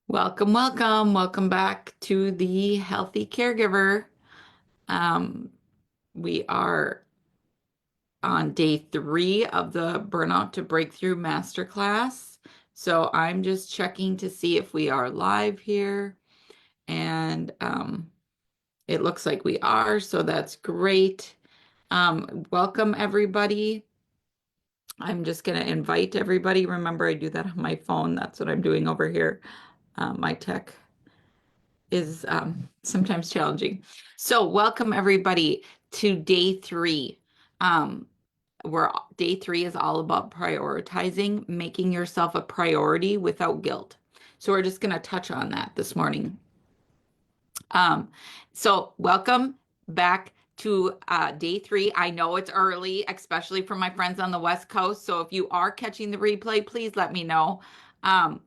Welcome, welcome, welcome back to the Healthy Caregiver. Um, we are on day 3 of the Burnout to Breakthrough Masterclass. So I'm just checking to see if we are live here, and it looks like we are, so that's great. Welcome, everybody. I'm just going to invite everybody. Remember, I do that on my phone. That's what I'm doing over here. My tech is sometimes challenging. So, welcome everybody to day 3. Um, where day 3 is all about prioritizing, making yourself a priority without guilt. So, we're just going to touch on that this morning. So, welcome back to day 3. I know it's early, especially for my friends on the West Coast. So, if you are catching the replay, please let me know. Um,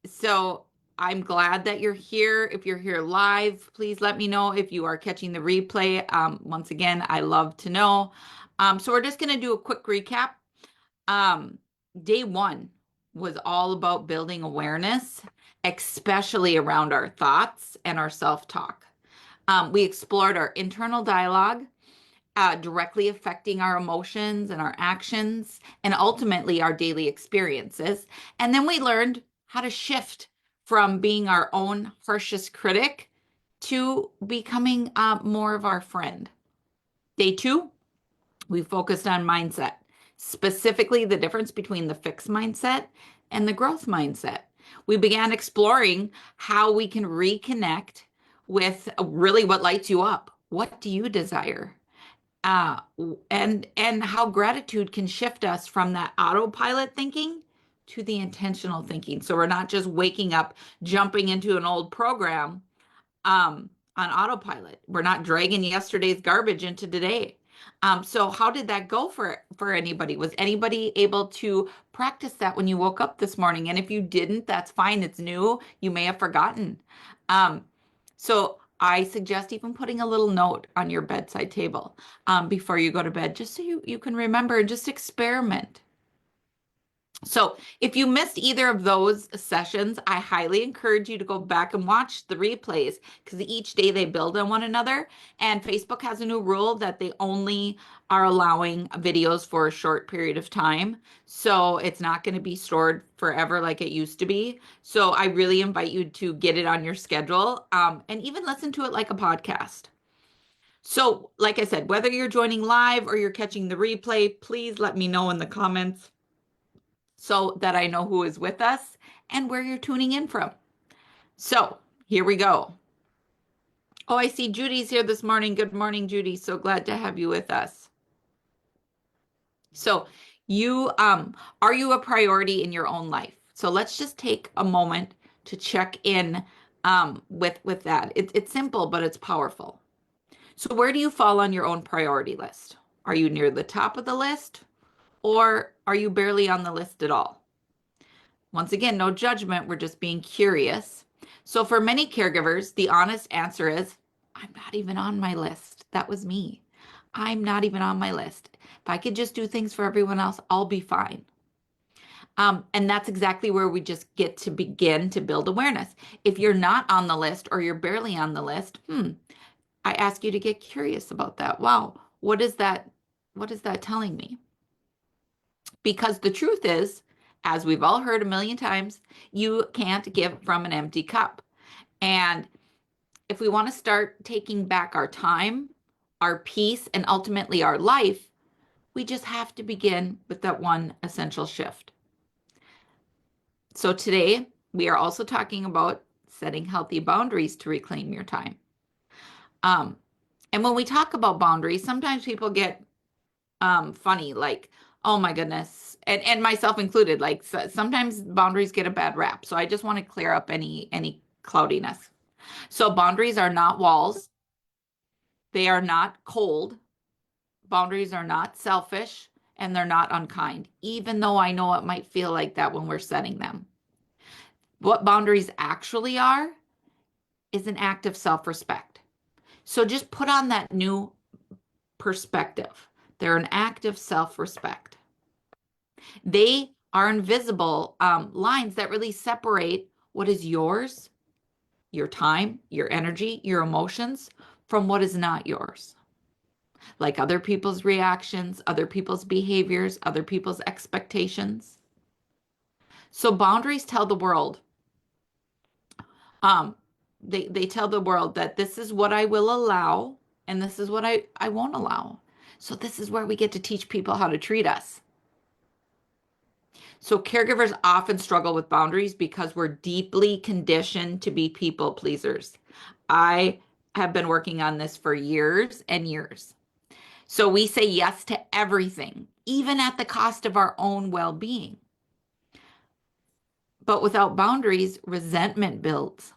so I'm glad that you're here. If you're here live, please let me know. If you are catching the replay, once again, I love to know. So we're just going to do a quick recap. Um, Day 1 was all about building awareness, especially around our thoughts and our self-talk. We explored our internal dialogue, directly affecting our emotions and our actions, and ultimately our daily experiences. And then we learned how to shift from being our own harshest critic to becoming more of our friend. Day 2, we focused on mindset, specifically the difference between the fixed mindset and the growth mindset. We began exploring how we can reconnect with really what lights you up. What do you desire? uh, and how gratitude can shift us from that autopilot thinking to the intentional thinking. So we're not just waking up, jumping into an old program on autopilot. We're not dragging yesterday's garbage into today. So how did that go for anybody? Was anybody able to practice that when you woke up this morning? And if you didn't, that's fine. It's new. You may have forgotten. Um, so I suggest even putting a little note on your bedside table before you go to bed, just so you can remember and just experiment. So if you missed either of those sessions, I highly encourage you to go back and watch the replays because each day they build on one another. And Facebook has a new rule that they only are allowing videos for a short period of time. So it's not going to be stored forever like it used to be. So I really invite you to get it on your schedule and even listen to it like a podcast. So, like I said, whether you're joining live or you're catching the replay, please let me know in the comments so that I know who is with us and where you're tuning in from. So here we go. Oh, I see Judy's here this morning. Good morning, Judy. So glad to have you with us. So you are you a priority in your own life? So let's just take a moment to check in with that. It's simple, but it's powerful. So where do you fall on your own priority list? Are you near the top of the list or are you barely on the list at all? Once again, no judgment. We're just being curious. So for many caregivers, the honest answer is, I'm not even on my list. That was me. I'm not even on my list. If I could just do things for everyone else, I'll be fine. And that's exactly where we just get to begin to build awareness. If you're not on the list or you're barely on the list, I ask you to get curious about that. Wow, what is that? What is that telling me? Because the truth is, as we've all heard a million times, you can't give from an empty cup. And if we want to start taking back our time, our peace, and ultimately our life, we just have to begin with that one essential shift. So today, we are also talking about setting healthy boundaries to reclaim your time. Um, and when we talk about boundaries, sometimes people get funny, like, oh my goodness, and myself included, like sometimes boundaries get a bad rap. So I just want to clear up any cloudiness. So boundaries are not walls. They are not cold. Boundaries are not selfish and they're not unkind, even though I know it might feel like that when we're setting them. What boundaries actually are is an act of self-respect. So just put on that new perspective. They're an act of self-respect. They are invisible lines that really separate what is yours, your time, your energy, your emotions, from what is not yours, like other people's reactions, other people's behaviors, other people's expectations. So boundaries tell the world, um, they tell the world that this is what I will allow and this is what I won't allow. So this is where we get to teach people how to treat us. So caregivers often struggle with boundaries because we're deeply conditioned to be people pleasers. I have been working on this for years and years. So we say yes to everything, even at the cost of our own well-being. But without boundaries, resentment builds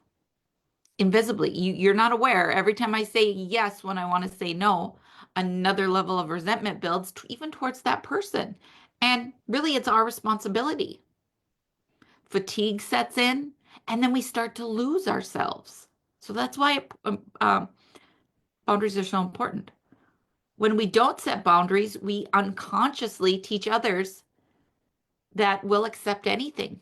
invisibly. You're not aware. Every time I say yes when I want to say no, another level of resentment builds, even towards that person. And really, it's our responsibility. Fatigue sets in, and then we start to lose ourselves. So that's why boundaries are so important. When we don't set boundaries, we unconsciously teach others that we'll accept anything,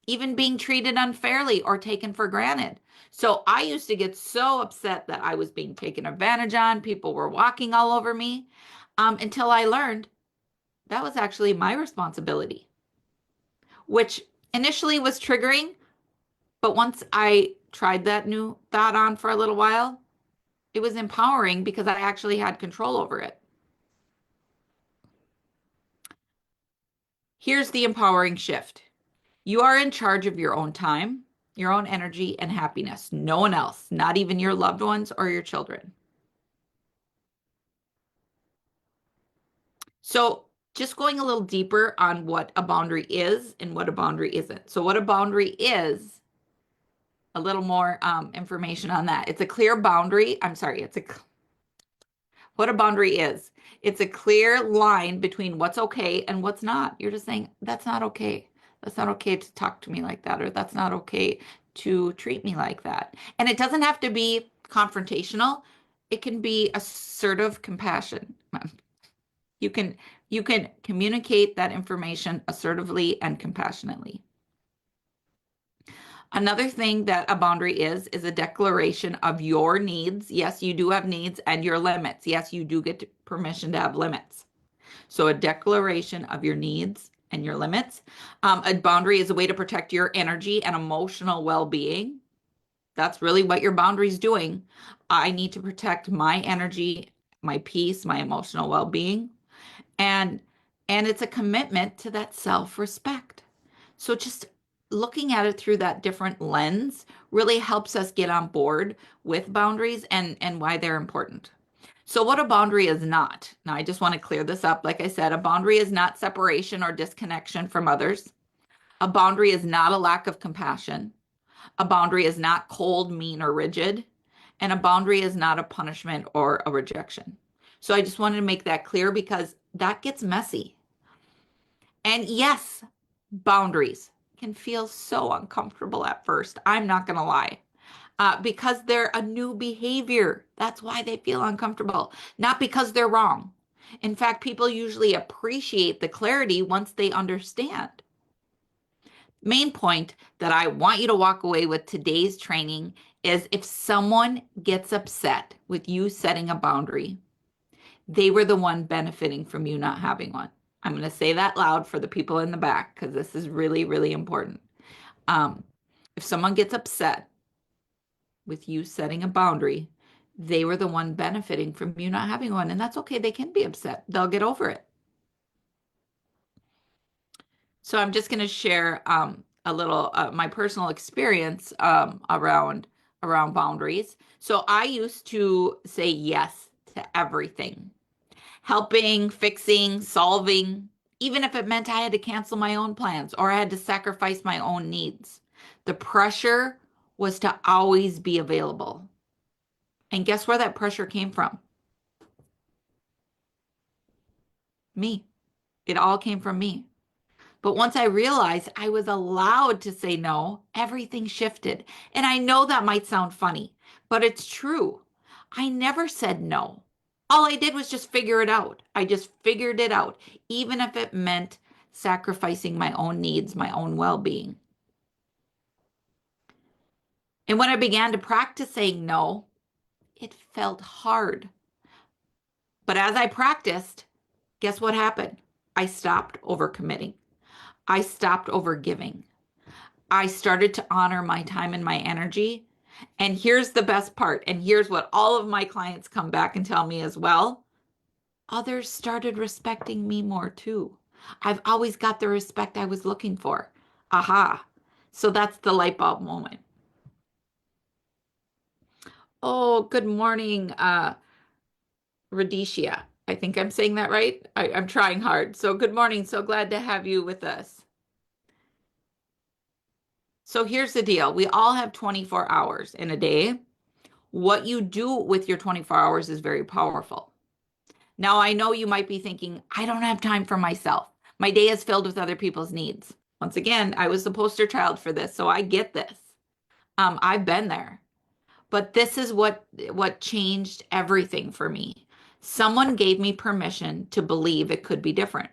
even being treated unfairly or taken for granted. So I used to get so upset that I was being taken advantage on. People were walking all over me, until I learned that was actually my responsibility, which initially was triggering. But once I tried that new thought on for a little while, it was empowering because I actually had control over it. Here's the empowering shift. You are in charge of your own time, your own energy, and happiness. No one else, not even your loved ones or your children. So, just going a little deeper on what a boundary is and what a boundary isn't. So, what a boundary is, a little more information on that. It's a clear boundary. I'm sorry, what a boundary is. It's a clear line between what's okay and what's not. You're just saying, that's not okay. That's not okay to talk to me like that, or that's not okay to treat me like that. And it doesn't have to be confrontational. It can be assertive compassion. You can you can communicate that information assertively and compassionately. Another thing that a boundary is a declaration of your needs. Yes, you do have needs, and your limits. Yes, you do get permission to have limits. So a declaration of your needs and your limits. A boundary is a way to protect your energy and emotional well-being. That's really what your boundary is doing. I need to protect my energy, my peace, my emotional well-being. And it's a commitment to that self-respect. So just looking at it through that different lens really helps us get on board with boundaries and why they're important. So what a boundary is not. Now I just want to clear this up. Like I said, a boundary is not separation or disconnection from others. A boundary is not a lack of compassion. A boundary is not cold, mean, or rigid. And a boundary is not a punishment or a rejection. So I just wanted to make that clear because that gets messy. And yes, boundaries can feel so uncomfortable at first. I'm not going to lie. Because they're a new behavior. That's why they feel uncomfortable, not because they're wrong. In fact, people usually appreciate the clarity once they understand. Main point that I want you to walk away with today's training is if someone gets upset with you setting a boundary, they were the one benefiting from you not having one. I'm going to say that loud for the people in the back because this is really, really important. Um, if someone gets upset with you setting a boundary, they were the one benefiting from you not having one. And that's okay. They can be upset. They'll get over it. So I'm just going to share a little my personal experience around boundaries. So I used to say yes to everything, helping, fixing, solving, even if it meant I had to cancel my own plans or I had to sacrifice my own needs. The pressure was to always be available. And guess where that pressure came from? Me. It all came from me. But once I realized I was allowed to say no, everything shifted. And I know that might sound funny, but it's true. I never said no. All I did was just figure it out. I just figured it out, even if it meant sacrificing my own needs, my own well-being. And when I began to practice saying no, it felt hard. But as I practiced, guess what happened? I stopped overcommitting. I stopped overgiving. I started to honor my time and my energy. And here's the best part. And here's what all of my clients come back and tell me as well. Others started respecting me more too. I've always got the respect I was looking for. Aha. So that's the light bulb moment. Oh, good morning, Radisha. I think I'm saying that right. I'm trying hard. So good morning. So glad to have you with us. So here's the deal. We all have 24 hours in a day. What you do with your 24 hours is very powerful. Now, I know you might be thinking, I don't have time for myself. My day is filled with other people's needs. Once again, I was the poster child for this, so I get this. I've been there. But this is what changed everything for me. Someone gave me permission to believe it could be different.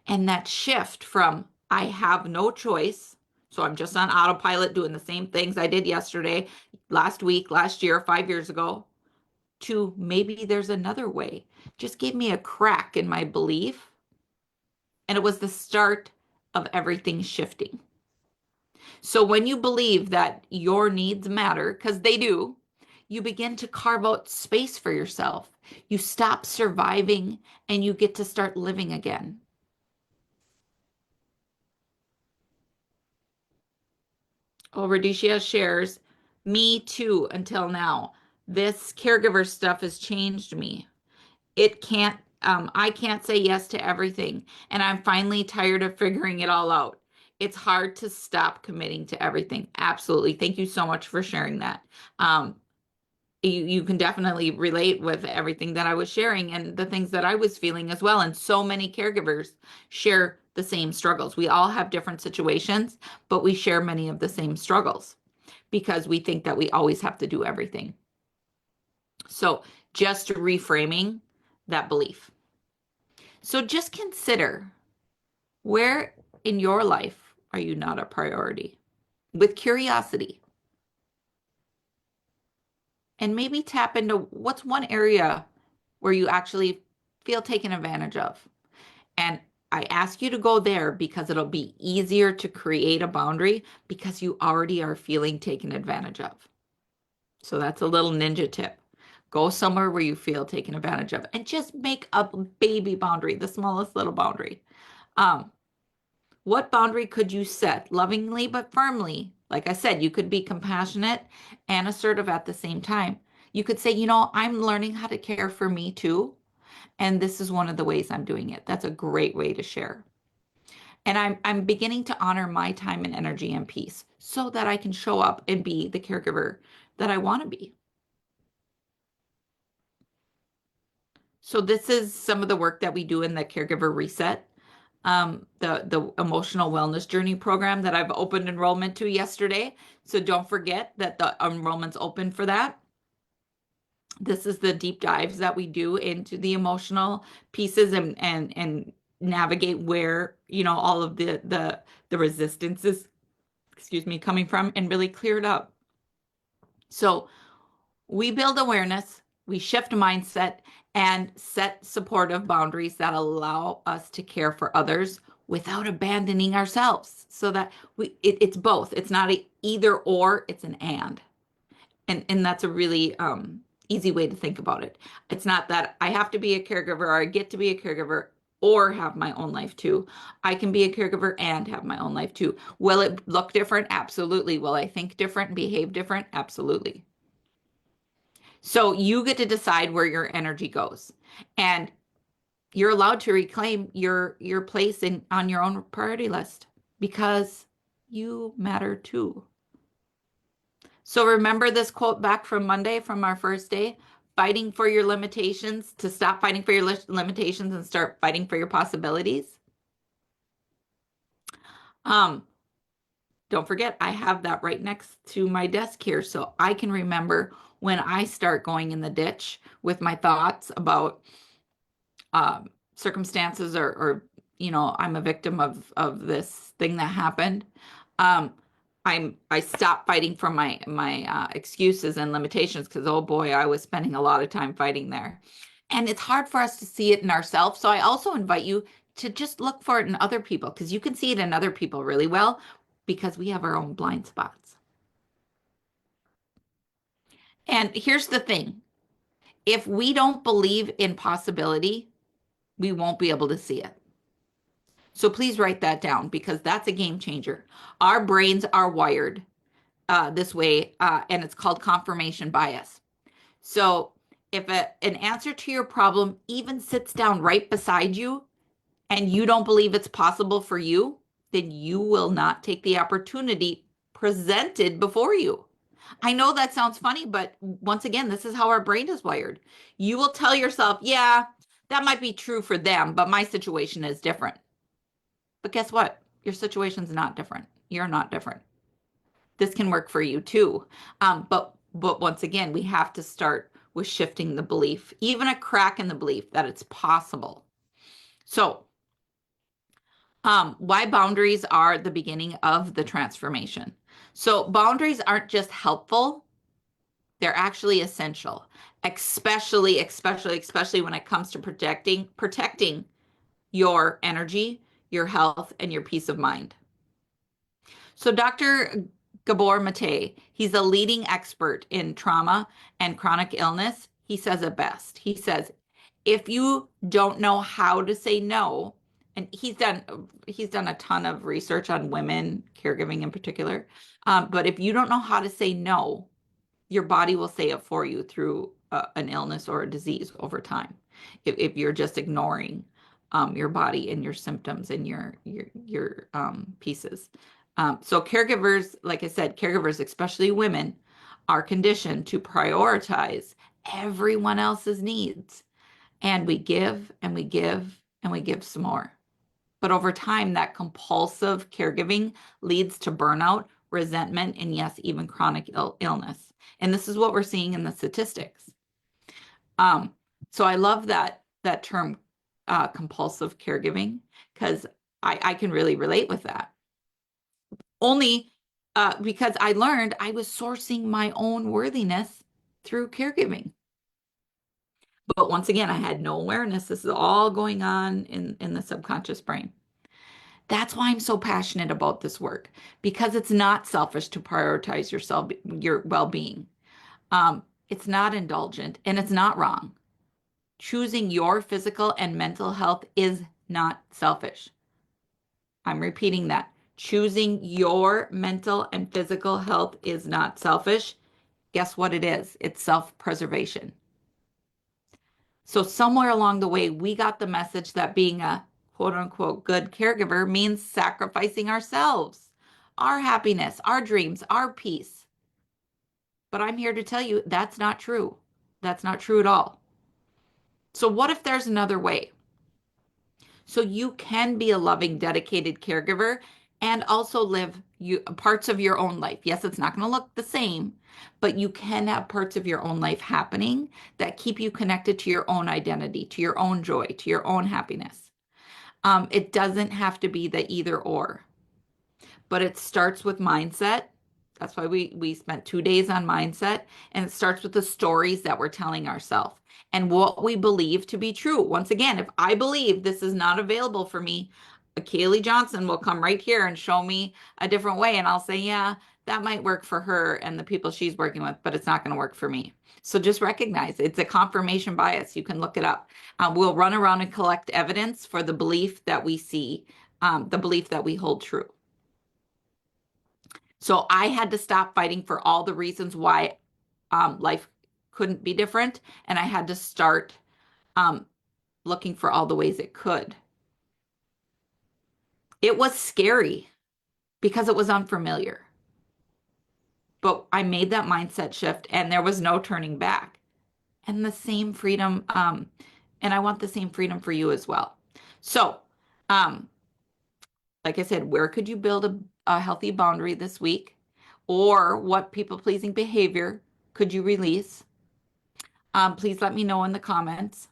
And that shift from I have no choice, so I'm just on autopilot doing the same things I did yesterday, last week, last year, 5 years ago, to maybe there's another way, just gave me a crack in my belief. And it was the start of everything shifting. So when you believe that your needs matter, because they do, you begin to carve out space for yourself. You stop surviving and you get to start living again. Oh, Radisha shares, me too, until now. This caregiver stuff has changed me. I can't say yes to everything. And I'm finally tired of figuring it all out. It's hard to stop committing to everything. Absolutely. Thank you so much for sharing that. Um, you can definitely relate with everything that I was sharing and the things that I was feeling as well. And so many caregivers share the same struggles. We all have different situations, but we share many of the same struggles because we think that we always have to do everything. So just reframing that belief. So just consider, where in your life are you not a priority? With curiosity. And maybe tap into what's one area where you actually feel taken advantage of. And I ask you to go there because it'll be easier to create a boundary because you already are feeling taken advantage of. So that's a little ninja tip. Go somewhere where you feel taken advantage of and just make a baby boundary, the smallest little boundary. Um, What boundary could you set lovingly but firmly? Like I said, you could be compassionate and assertive at the same time. You could say, I'm learning how to care for me too. And this is one of the ways I'm doing it. That's a great way to share. And I'm beginning to honor my time and energy and peace so that I can show up and be the caregiver that I want to be. So this is some of the work that we do in the Caregiver Reset, the emotional wellness journey program that I've opened enrollment to yesterday. So don't forget that the enrollment's open for that. This is the deep dives that we do into the emotional pieces and navigate where, all of the resistance is, excuse me, coming from and really clear it up. So we build awareness, we shift mindset, and set supportive boundaries that allow us to care for others without abandoning ourselves. So that it's both. It's not a either or, it's an and. And that's a really easy way to think about it. It's not that I have to be a caregiver or I get to be a caregiver or have my own life too. I can be a caregiver and have my own life too. Will it look different? Absolutely. Will I think different and behave different? Absolutely. So you get to decide where your energy goes. And you're allowed to reclaim your place on your own priority list because you matter too. So remember this quote back from Monday from our first day, fighting for your limitations, to stop fighting for your limitations and start fighting for your possibilities. Um, don't forget, I have that right next to my desk here so I can remember when I start going in the ditch with my thoughts about circumstances or I'm a victim of this thing that happened. Um, I stopped fighting for my excuses and limitations because oh boy, I was spending a lot of time fighting there. And it's hard for us to see it in ourselves. So I also invite you to just look for it in other people because you can see it in other people really well because we have our own blind spots. And here's the thing. If we don't believe in possibility, we won't be able to see it. So please write that down because that's a game changer. Our brains are wired this way, and it's called confirmation bias. So if an answer to your problem even sits down right beside you and you don't believe it's possible for you, then you will not take the opportunity presented before you. I know that sounds funny, but once again, this is how our brain is wired. You will tell yourself, yeah, that might be true for them, but my situation is different. But guess what? Your situation's not different. You're not different. This can work for you too. But once again, we have to start with shifting the belief, even a crack in the belief that it's possible. So, why boundaries are the beginning of the transformation. So, boundaries aren't just helpful, they're actually essential, especially when it comes to protecting your energy, your health, and your peace of mind. So Dr. Gabor Mate, he's a leading expert in trauma and chronic illness. He says it best. He says, if you don't know how to say no, and he's done a ton of research on women, caregiving in particular. But if you don't know how to say no, your body will say it for you through an illness or a disease over time. If you're just ignoring your body and your symptoms and your pieces. So caregivers, like I said, caregivers, especially women, are conditioned to prioritize everyone else's needs. And we give and we give and we give some more. But over time, that compulsive caregiving leads to burnout, resentment, and yes, even chronic illness. And this is what we're seeing in the statistics. Um, so I love that term, compulsive caregiving, because I can really relate with that. Only because I learned I was sourcing my own worthiness through caregiving. But once again, I had no awareness. This is all going on in the subconscious brain. That's why I'm so passionate about this work because it's not selfish to prioritize yourself, your well-being. It's not indulgent and it's not wrong. Choosing your physical and mental health is not selfish. I'm repeating that. Choosing your mental and physical health is not selfish. Guess what it is? It's self-preservation. So somewhere along the way, we got the message that being a quote unquote good caregiver means sacrificing ourselves, our happiness, our dreams, our peace. But I'm here to tell you that's not true. That's not true at all. So what if there's another way? So you can be a loving, dedicated caregiver and also live parts of your own life. Yes, it's not going to look the same, but you can have parts of your own life happening that keep you connected to your own identity, to your own joy, to your own happiness. It doesn't have to be the either or, but it starts with mindset. That's why we spent 2 days on mindset, and it starts with the stories that we're telling ourselves and what we believe to be true. Once again, if I believe this is not available for me, Kaylee Johnson will come right here and show me a different way, and I'll say, yeah, that might work for her and the people she's working with, but it's not going to work for me. So just recognize it's a confirmation bias. You can look it up. We'll run around and collect evidence for the belief that we see, the belief that we hold true. So I had to stop fighting for all the reasons why life couldn't be different. And I had to start looking for all the ways it could. It was scary because it was unfamiliar. But I made that mindset shift and there was no turning back. And the same freedom, and I want the same freedom for you as well. So, um, like I said, where could you build a healthy boundary this week? Or what people-pleasing behavior could you release? Please let me know in the comments,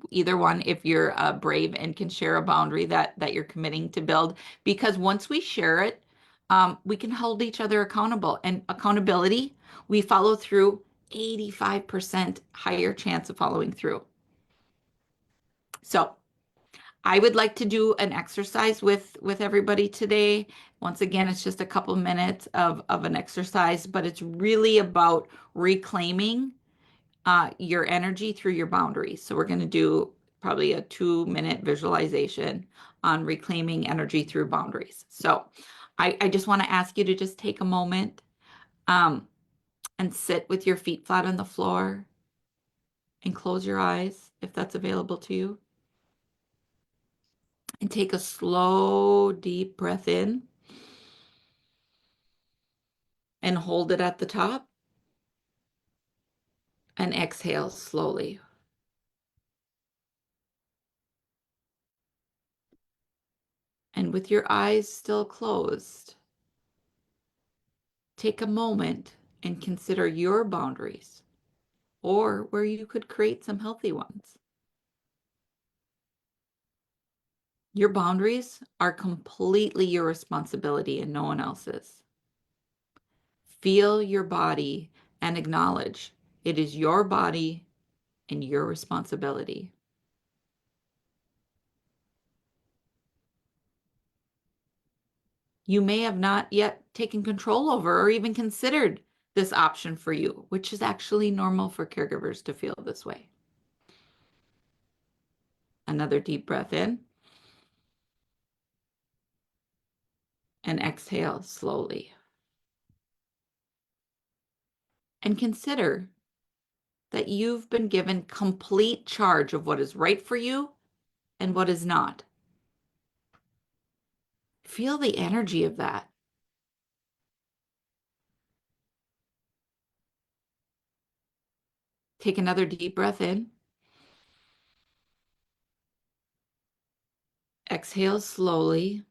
either one, if you're brave and can share a boundary that you're committing to build. Because once we share it, We can hold each other accountable. And accountability, we follow through, 85% higher chance of following through. So I would like to do an exercise with everybody today. Once again, it's just a couple minutes of an exercise, but it's really about reclaiming your energy through your boundaries. So we're going to do probably a 2-minute visualization on reclaiming energy through boundaries. So I just want to ask you to just take a moment um, and sit with your feet flat on the floor and close your eyes if that's available to you. And take a slow, deep breath in and hold it at the top and exhale slowly. And with your eyes still closed, take a moment and consider your boundaries or where you could create some healthy ones. Your boundaries are completely your responsibility and no one else's. Feel your body and acknowledge it is your body and your responsibility. You may have not yet taken control over or even considered this option for you, which is actually normal for caregivers to feel this way. Another deep breath in and exhale slowly. And consider that you've been given complete charge of what is right for you and what is not. Feel the energy of that. Take another deep breath in. Exhale slowly.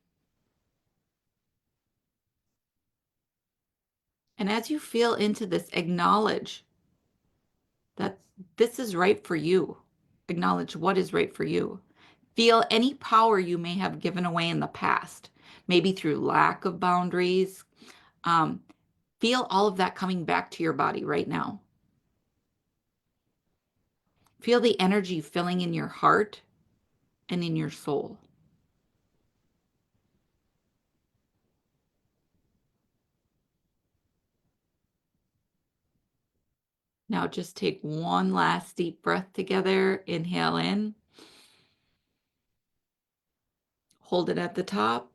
And as you feel into this, acknowledge that this is right for you. Acknowledge what is right for you. Feel any power you may have given away in the past, maybe through lack of boundaries. Um, Feel all of that coming back to your body right now. Feel the energy filling in your heart and in your soul. Now just take one last deep breath together. Inhale in, hold it at the top,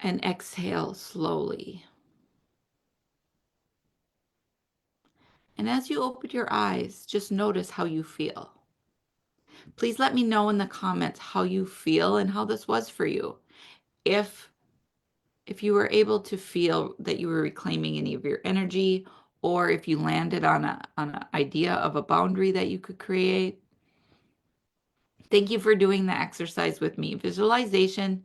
and exhale slowly. And as you open your eyes, just notice how you feel. Please let me know in the comments how you feel and how this was for you. If you were able to feel that you were reclaiming any of your energy, or if you landed on an idea of a boundary that you could create. Thank you for doing the exercise with me. Visualization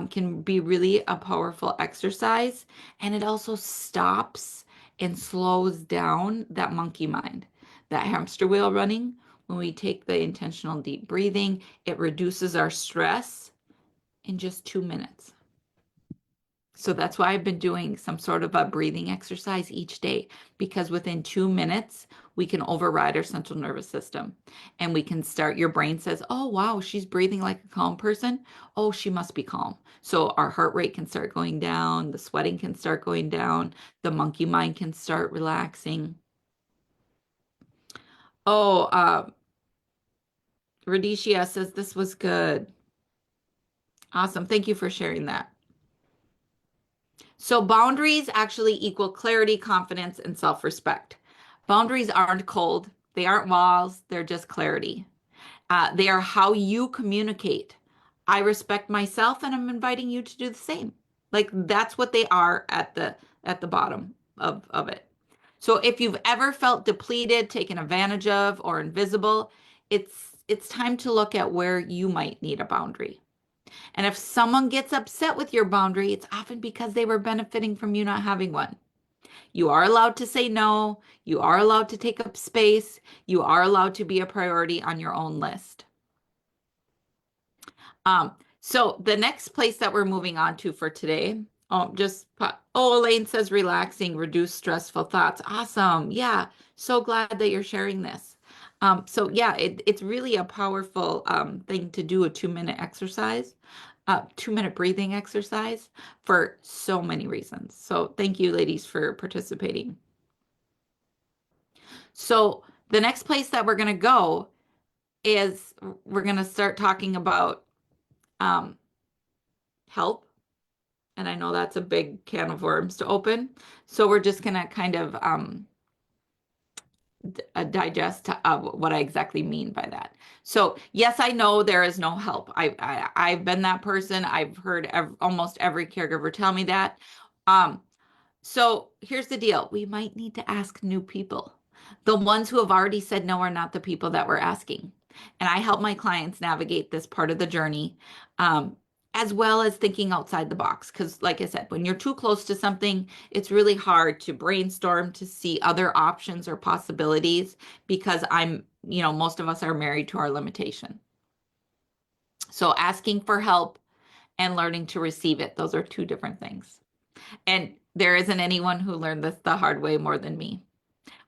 can be really a powerful exercise, and it also stops and slows down that monkey mind, that hamster wheel running. When we take the intentional deep breathing, it reduces our stress in just 2 minutes. So that's why I've been doing some sort of a breathing exercise each day, because within 2 minutes, we can override our central nervous system and we can start. Your brain says, oh, wow, she's breathing like a calm person. Oh, she must be calm. So our heart rate can start going down, the sweating can start going down, the monkey mind can start relaxing. Oh, Radishia says this was good. Awesome. Thank you for sharing that. So boundaries actually equal clarity, confidence, and self-respect. Boundaries aren't cold. They aren't walls. They're just clarity. They are how you communicate. I respect myself and I'm inviting you to do the same. Like that's what they are at the bottom of it. So if you've ever felt depleted, taken advantage of, or invisible, it's time to look at where you might need a boundary. And if someone gets upset with your boundary, it's often because they were benefiting from you not having one. You are allowed to say no. You are allowed to take up space. You are allowed to be a priority on your own list. Um, So the next place that we're moving on to for today, Elaine says relaxing, reduce stressful thoughts. Awesome. Yeah. So glad that you're sharing this. So yeah, it's really a powerful thing to do, a 2 minute exercise, 2 minute breathing exercise for so many reasons. So thank you, ladies, for participating. So the next place that we're going to go is we're going to start talking about um, help. And I know that's a big can of worms to open. So we're just going to kind of digest what I exactly mean by that. So yes, I know there is no help. I've been that person. I've heard almost every caregiver tell me that. Um, so here's the deal. We might need to ask new people. The ones who have already said no are not the people that we're asking. And I help my clients navigate this part of the journey, um, as well as thinking outside the box. Because, like I said, when you're too close to something, it's really hard to brainstorm to see other options or possibilities because most of us are married to our limitation. So asking for help and learning to receive it, those are two different things. And there isn't anyone who learned this the hard way more than me.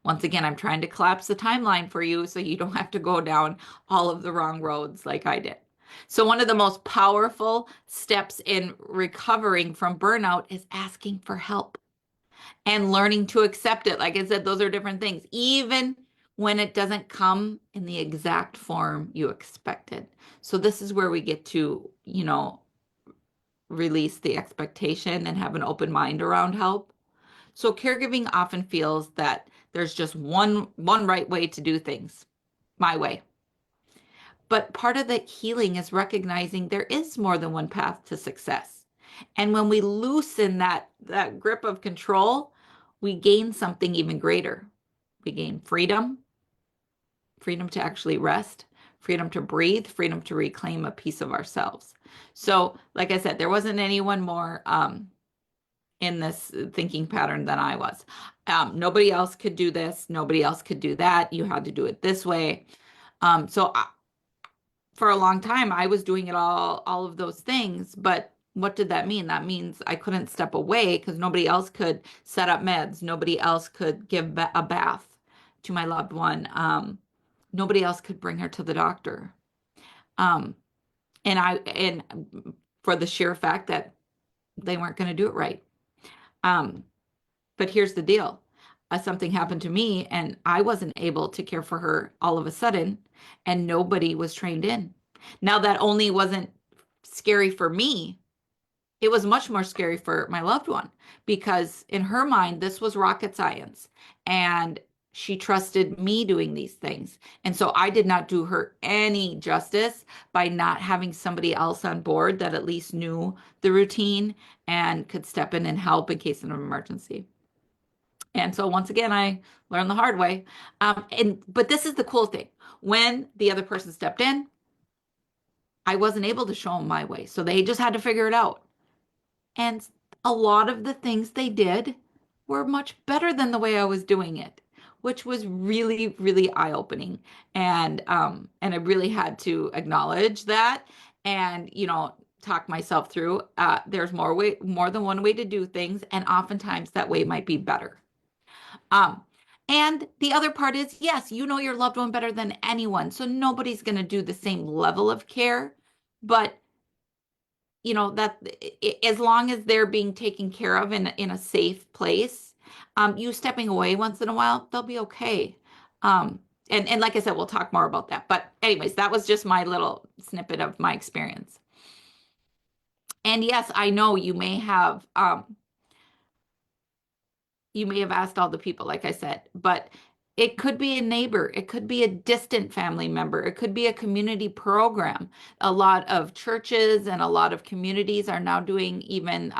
Once again, I'm trying to collapse the timeline for you so you don't have to go down all of the wrong roads like I did. So, one of the most powerful steps in recovering from burnout is asking for help and learning to accept it. Like I said, those are different things, even when it doesn't come in the exact form you expected. So, this is where we get to, release the expectation and have an open mind around help. So caregiving often feels that there's just one right way to do things, my way. But part of the healing is recognizing there is more than one path to success. And when we loosen that grip of control, we gain something even greater. We gain freedom, freedom to actually rest, freedom to breathe, freedom to reclaim a piece of ourselves. So, like I said, there wasn't anyone more in this thinking pattern than I was. Nobody else could do this. Nobody else could do that. You had to do it this way. For a long time, I was doing it all of those things. But what did that mean? That means I couldn't step away because nobody else could set up meds. Nobody else could give a bath to my loved one. Nobody else could bring her to the doctor. Um, and for the sheer fact that they weren't going to do it right. Um, But here's the deal. Something happened to me and I wasn't able to care for her all of a sudden, and nobody was trained in. Now, that only wasn't scary for me. It was much more scary for my loved one because in her mind, this was rocket science and she trusted me doing these things. And so I did not do her any justice by not having somebody else on board that at least knew the routine and could step in and help in case of an emergency. And so once again, I learned the hard way. But this is the cool thing. When the other person stepped in, I wasn't able to show them my way. So they just had to figure it out. And a lot of the things they did were much better than the way I was doing it, which was really, really eye-opening. And I really had to acknowledge that and, talk myself through. There's more than one way to do things, and oftentimes that way might be better. Um, and the other part is, yes, you know your loved one better than anyone. So nobody's going to do the same level of care. But, that as long as they're being taken care of in a safe place, you stepping away once in a while, they'll be okay. And like I said, we'll talk more about that. But anyways, that was just my little snippet of my experience. And yes, I know you may have asked all the people, like I said, but it could be a neighbor, it could be a distant family member, it could be a community program. A lot of churches and a lot of communities are now doing even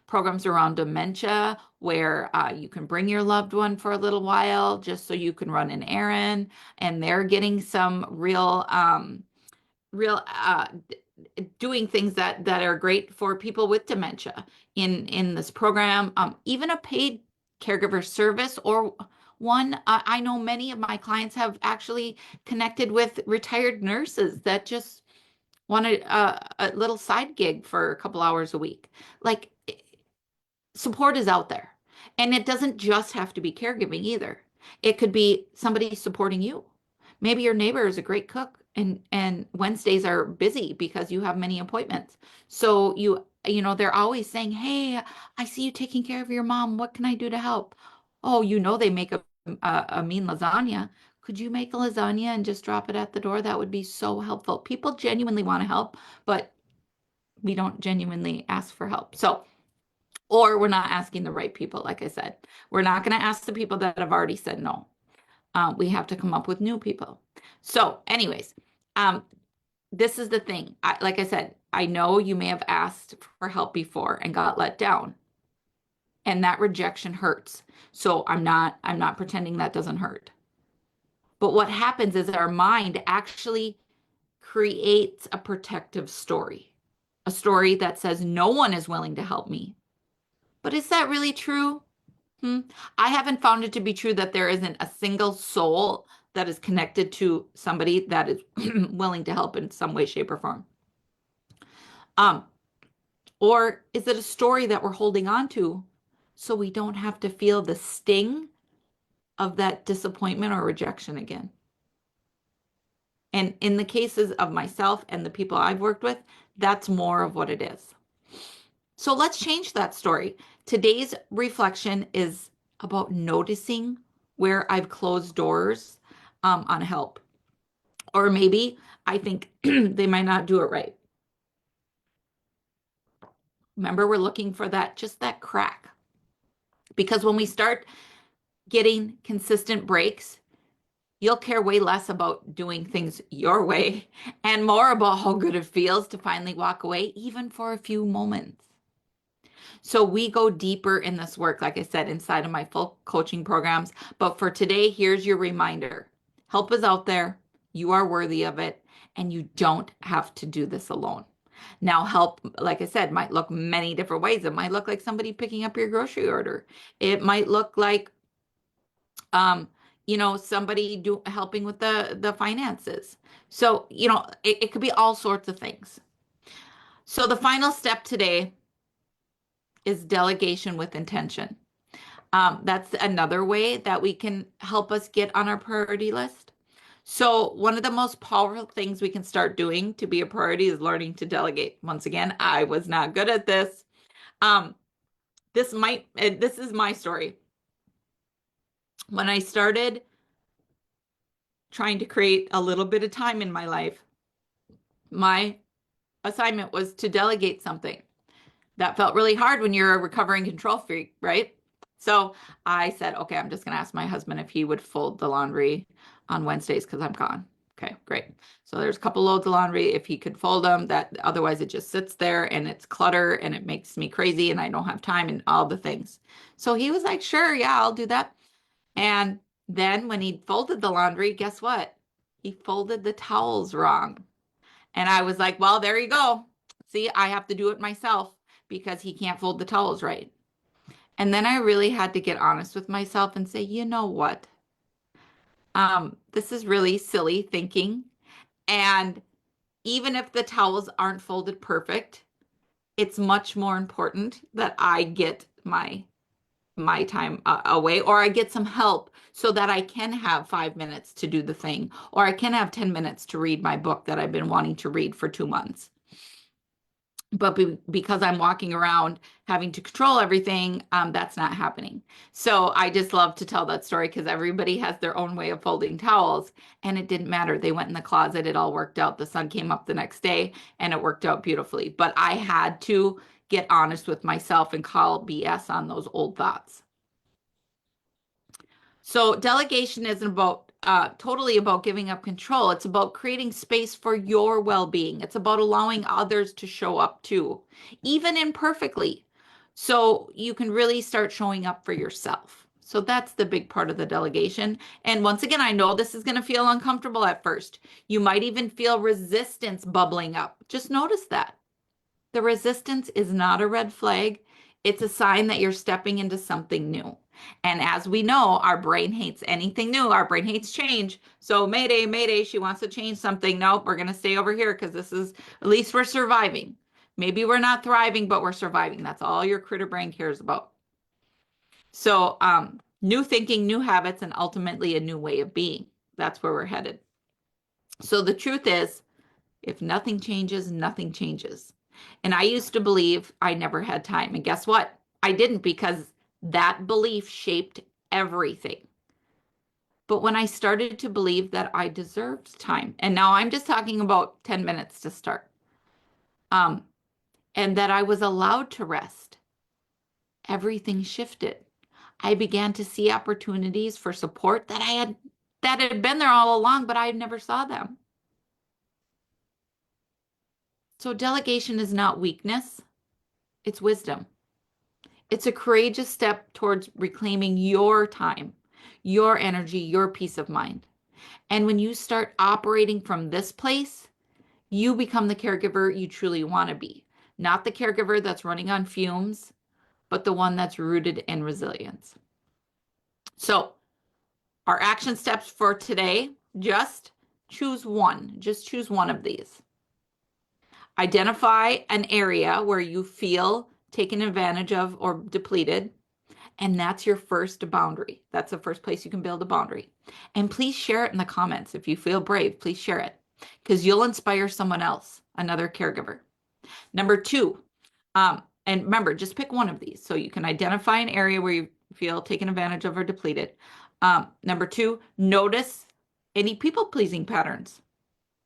programs around dementia where you can bring your loved one for a little while just so you can run an errand, and they're getting some real doing things that are great for people with dementia in this program. Even a paid caregiver service or one. I know many of my clients have actually connected with retired nurses that just Want a little side gig for a couple hours a week. Like support is out there. And it doesn't just have to be caregiving either. It could be somebody supporting you. Maybe your neighbor is a great cook and Wednesdays are busy because you have many appointments. So they're always saying, "Hey, I see you taking care of your mom. What can I do to help?" Oh, they make a mean lasagna. Could you make a lasagna and just drop it at the door? That would be so helpful. People genuinely want to help, but we don't genuinely ask for help. So or we're not asking the right people, like I said. We're not going to ask the people that have already said no. We have to come up with new people. So, anyways, um, this is the thing. Like I said, I know you may have asked for help before and got let down, and that rejection hurts. So I'm not pretending that doesn't hurt. But what happens is our mind actually creates a protective story, a story that says no one is willing to help me. But is that really true? Hmm. I haven't found it to be true that there isn't a single soul that is connected to somebody that is willing to help in some way, shape, or form. Um, or is it a story that we're holding on to so we don't have to feel the sting of that disappointment or rejection again? And in the cases of myself and the people I've worked with, that's more of what it is. So let's change that story. Today's reflection is about noticing where I've closed doors on help. Or maybe I think they might not do it right. Remember, we're looking for just that crack. Because when we start getting consistent breaks, you'll care way less about doing things your way and more about how good it feels to finally walk away, even for a few moments. So we go deeper in this work, like I said, inside of my full coaching programs. But for today, here's your reminder. Help is out there. You are worthy of it. And you don't have to do this alone. Now, help, like I said, might look many different ways. It might look like somebody picking up your grocery order. It might look like, um, somebody helping with the finances. So, it could be all sorts of things. So the final step today is delegation with intention. That's another way that we can help us get on our priority list. So, one of the most powerful things we can start doing to be a priority is learning to delegate. Once again, I was not good at this. Um, this is my story. When I started trying to create a little bit of time in my life, my assignment was to delegate something. That felt really hard when you're a recovering control freak, right? So I said, okay, I'm just going to ask my husband if he would fold the laundry on Wednesdays because I'm gone. Okay, great. So there's a couple loads of laundry. If he could fold them, that otherwise it just sits there and it's clutter and it makes me crazy and I don't have time and all the things. So he was like, sure, yeah, I'll do that. And then when he folded the laundry, guess what? He folded the towels wrong. And I was like, well, there you go. See, I have to do it myself because he can't fold the towels right. And then I really had to get honest with myself and say, you know what? This is really silly thinking. And even if the towels aren't folded perfect, it's much more important that I get my time away or I get some help so that I can have 5 minutes to do the thing or I can have 10 minutes to read my book that I've been wanting to read for 2 months. But because I'm walking around having to control everything, that's not happening. So I just love to tell that story because everybody has their own way of folding towels, and it didn't matter. They went in the closet, it all worked out. The sun came up the next day, and it worked out beautifully. But I had to get honest with myself and call BS on those old thoughts. So delegation isn't about totally about giving up control. It's about creating space for your well-being. It's about allowing others to show up too, even imperfectly. So you can really start showing up for yourself. So that's the big part of the delegation. And once again, I know this is going to feel uncomfortable at first. You might even feel resistance bubbling up. Just notice that. The resistance is not a red flag. It's a sign that you're stepping into something new. And as we know, our brain hates anything new. Our brain hates change. So Mayday, Mayday, she wants to change something. Nope, we're going to stay over here because this is, at least we're surviving. Maybe we're not thriving, but we're surviving. That's all your critter brain cares about. So, new thinking, new habits, and ultimately a new way of being. That's where we're headed. So the truth is, if nothing changes, nothing changes. And I used to believe I never had time. And guess what? I didn't, because that belief shaped everything. But when I started to believe that I deserved time, and now I'm just talking about 10 minutes to start, um, and that I was allowed to rest, everything shifted. I began to see opportunities for support that had been there all along, but I never saw them. So delegation is not weakness, it's wisdom. It's a courageous step towards reclaiming your time, your energy, your peace of mind. And when you start operating from this place, you become the caregiver you truly want to be. Not the caregiver that's running on fumes, but the one that's rooted in resilience. So, our action steps for today, just choose one. Just choose one of these. Identify an area where you feel taken advantage of or depleted. And that's your first boundary. That's the first place you can build a boundary. And please share it in the comments. If you feel brave, please share it because you'll inspire someone else, another caregiver. Number two, and remember, just pick one of these so you can identify an area where you feel taken advantage of or depleted. Number two, notice any people-pleasing patterns.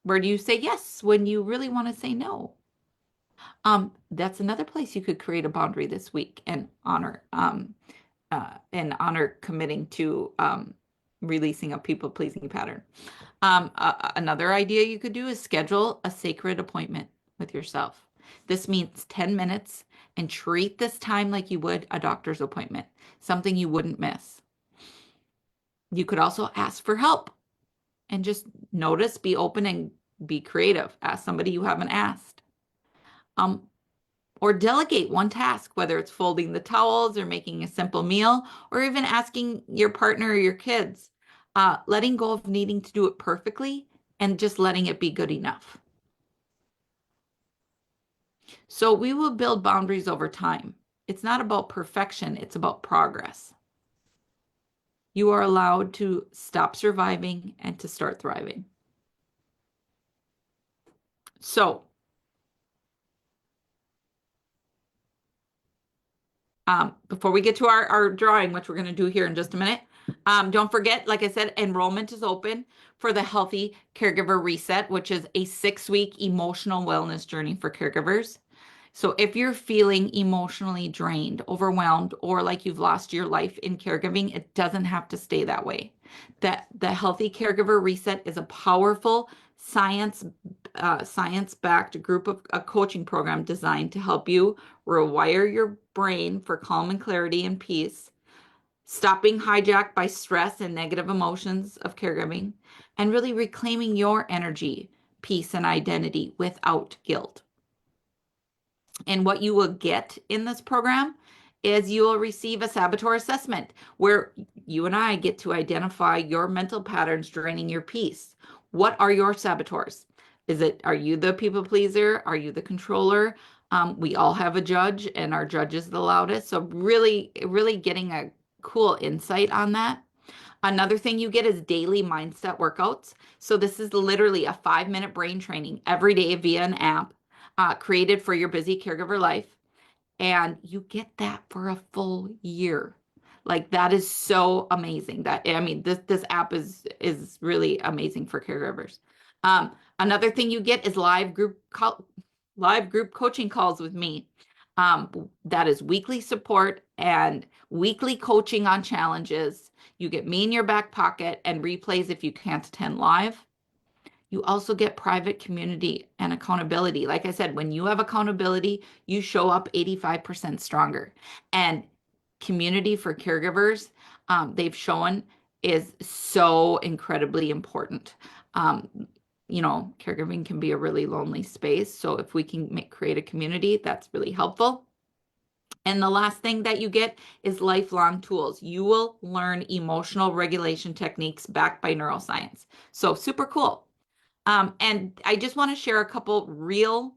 Where do you say yes when you really want to say no? That's another place you could create a boundary this week and honor committing to releasing a people-pleasing pattern. Another idea you could do is schedule a sacred appointment with yourself. This means 10 minutes and treat this time like you would a doctor's appointment, something you wouldn't miss. You could also ask for help and just notice, be open, and be creative. Ask somebody you haven't asked. Or delegate one task, whether it's folding the towels or making a simple meal, or even asking your partner or your kids, letting go of needing to do it perfectly and just letting it be good enough. So we will build boundaries over time. It's not about perfection, it's about progress. You are allowed to stop surviving and to start thriving. So, before we get to our drawing, which we're going to do here in just a minute, don't forget, like I said, enrollment is open for the Healthy Caregiver Reset, which is a 6-week emotional wellness journey for caregivers. So if you're feeling emotionally drained, overwhelmed, or like you've lost your life in caregiving, it doesn't have to stay that way. The Healthy Caregiver Reset is a powerful science-backed group of a coaching program designed to help you rewire your brain for calm and clarity and peace, stop being hijacked by stress and negative emotions of caregiving, and really reclaiming your energy, peace, and identity without guilt. And what you will get in this program is you will receive a saboteur assessment where you and I get to identify your mental patterns draining your peace. What are your saboteurs? Are you the people pleaser? Are you the controller? We all have a judge, and our judge is the loudest. So really, really getting a cool insight on that. Another thing you get is daily mindset workouts. So this is literally a 5-minute brain training every day via an app created for your busy caregiver life. And you get that for a full year. Like that is so amazing. This app is really amazing for caregivers. Another thing you get is live group coaching calls with me. That is weekly support and weekly coaching on challenges. You get me in your back pocket and replays if you can't attend live. You also get private community and accountability. Like I said, when you have accountability, you show up 85% stronger. And community for caregivers, they've shown is so incredibly important. Caregiving can be a really lonely space. So if we can create a community, that's really helpful. And the last thing that you get is lifelong tools. You will learn emotional regulation techniques backed by neuroscience. So super cool. And I just want to share a couple real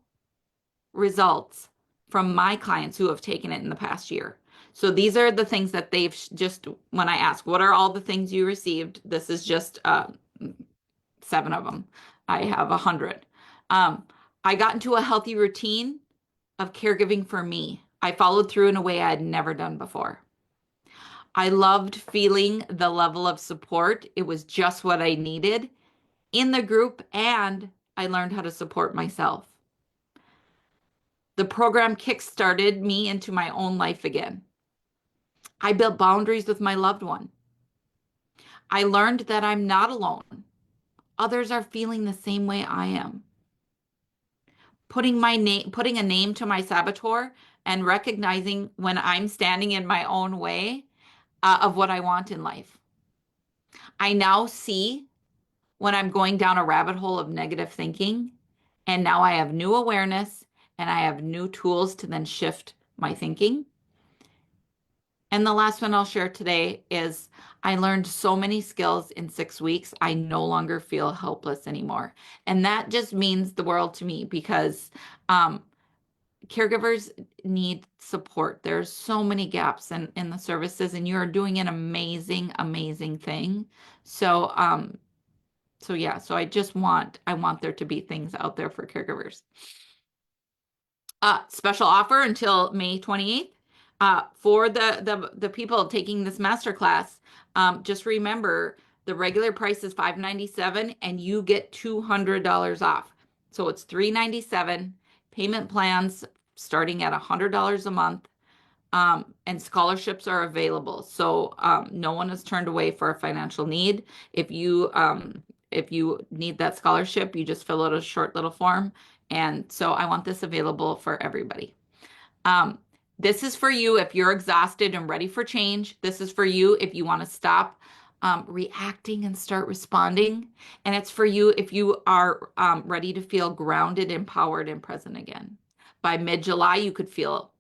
results from my clients who have taken it in the past year. So these are the things that they've just, when I ask, what are all the things you received? This is just 7 of them. I have 100. Um, I got into a healthy routine of caregiving for me. I followed through in a way I had never done before. I loved feeling the level of support. It was just what I needed in the group, and I learned how to support myself. The program kickstarted me into my own life again. I built boundaries with my loved one. I learned that I'm not alone. Others are feeling the same way I am. Putting a name to my saboteur and recognizing when I'm standing in my own way of what I want in life. I now see when I'm going down a rabbit hole of negative thinking, and now I have new awareness and I have new tools to then shift my thinking. And the last one I'll share today is I learned so many skills in 6 weeks. I no longer feel helpless anymore. And that just means the world to me because um, caregivers need support. There's so many gaps in the services, and you're doing an amazing, amazing thing. So, so I want there to be things out there for caregivers. Special offer until May 28th. For the people taking this masterclass, just remember the regular price is $597 and you get $200 off. So it's $397. Payment plans starting at $100 a month. And scholarships are available. So no one is turned away for a financial need. If you need that scholarship, you just fill out a short little form. And so I want this available for everybody. Um, this is for you if you're exhausted and ready for change. This is for you if you want to stop reacting and start responding. And it's for you if you are ready to feel grounded, empowered, and present again. By mid-July, you could feel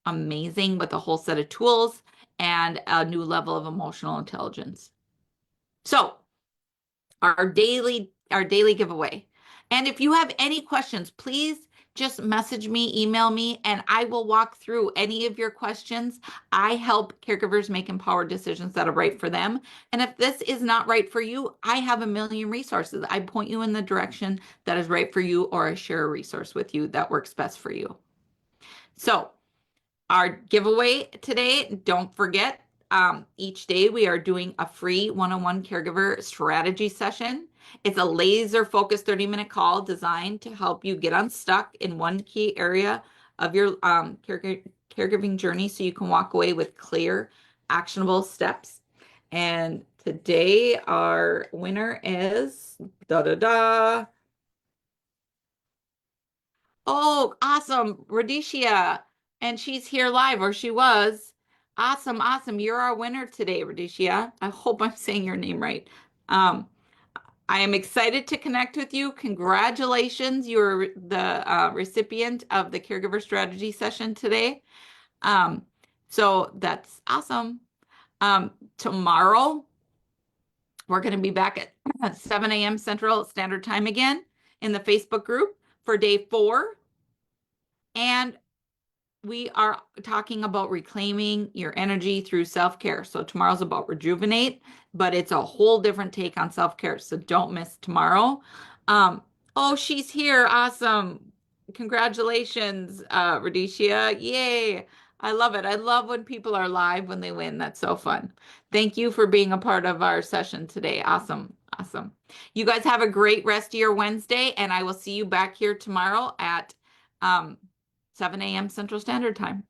amazing with a whole set of tools and a new level of emotional intelligence. So our daily giveaway. And if you have any questions, please just message me, email me, and I will walk through any of your questions. I help caregivers make empowered decisions that are right for them. And if this is not right for you, I have a million resources. I point you in the direction that is right for you, or I share a resource with you that works best for you. So our giveaway today, don't forget, each day we are doing a free one-on-one caregiver strategy session. It's a laser focused 30-minute call designed to help you get unstuck in one key area of your caregiving journey so you can walk away with clear, actionable steps. And today our winner is da da da. Oh, awesome. Radishia. And she's here live, or she was. Awesome, awesome. You're our winner today, Radishia. I hope I'm saying your name right. Um, I am excited to connect with you. Congratulations. You're the recipient of the caregiver strategy session today. Um, so that's awesome. Tomorrow, we're going to be back at 7 a.m. Central Standard Time again in the Facebook group for day 4. And we are talking about reclaiming your energy through self-care. So tomorrow's about rejuvenate, but it's a whole different take on self-care. So don't miss tomorrow. Oh, she's here. Awesome. Congratulations, Radishia. Yay. I love it. I love when people are live when they win. That's so fun. Thank you for being a part of our session today. Awesome. Awesome. You guys have a great rest of your Wednesday, and I will see you back here tomorrow at 7 a.m. Central Standard Time.